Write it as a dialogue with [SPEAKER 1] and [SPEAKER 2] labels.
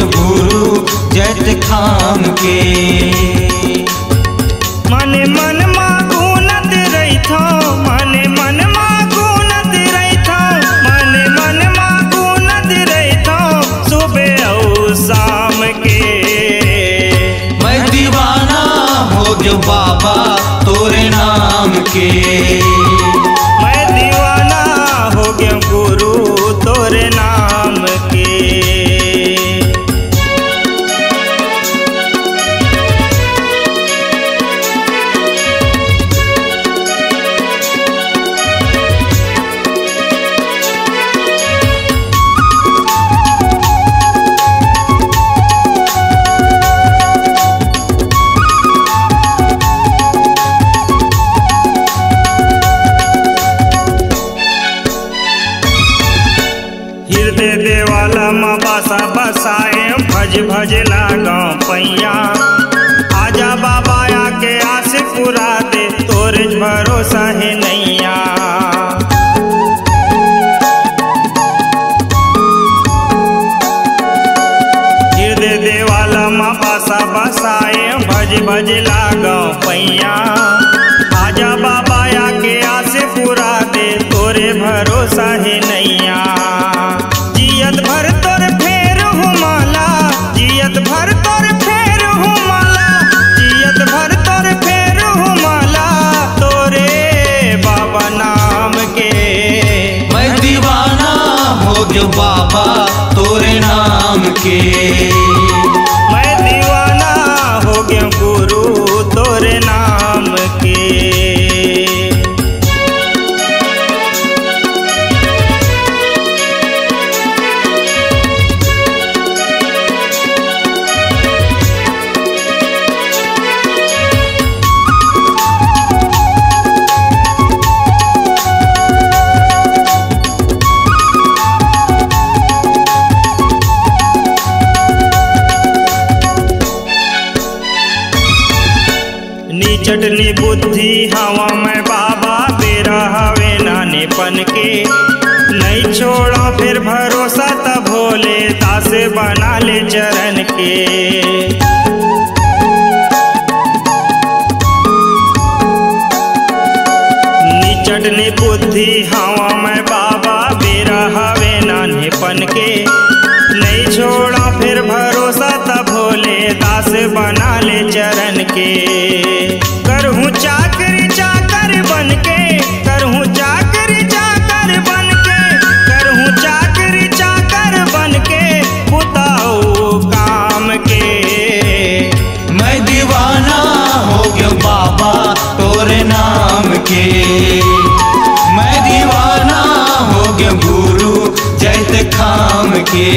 [SPEAKER 1] गए गुरु जैत खाम के।
[SPEAKER 2] मने मन मागुनत रहिथो, मने मन मागुनत रहिथो, मने मन मागुनत रहिथो सुबह और शाम के।
[SPEAKER 1] मैं दीवाना हो गयो बाबा तोरे नाम के।
[SPEAKER 2] मैं दीवाना हो गया गुरु तोरे नाम के। हृदय देवाला माँ बासा बसाए भज भज लागो पैया। आजा बाबा आके आस पुरा दे तोरे भरोसा है नैया। हृदय देवाला माँ बासा बसाए भज भज लागो पैया। आजा बाबा आके आस पुरा दे तोरे भरोसा है नैया। जियत भर तोर फेर हुमाला, जियत भर तोर फेर हुमाला, जियत भर तोर फेर हुमाला तोरे बाबा नाम के।
[SPEAKER 1] मैं दीवाना हो गयो बाबा तोरे नाम के।
[SPEAKER 2] मैं दीवाना हो गया गुरु तोरे नाम के। चटनी बुद्धि हवा में बाबा बेरा हवे नानेपन के। नहीं छोड़ा फिर भरोसा तब भोले दास बना ले चरण के। चटनी बुद्धि हवा में बाबा बेरा हवे नानेपन के। नहीं छोड़ा फिर भरोसा तब भोले दास बना ले चरण के। करहूँ चाकरी चाकर बन के, करहूँ चाकरी चाकर बन के, करहूँ चाकरी चाकर बन के पुताऊ काम के।
[SPEAKER 1] मैं दीवाना हो गयो बाबा तोरे नाम के। मैं दीवाना हो गयो गुरु जैत खाम के।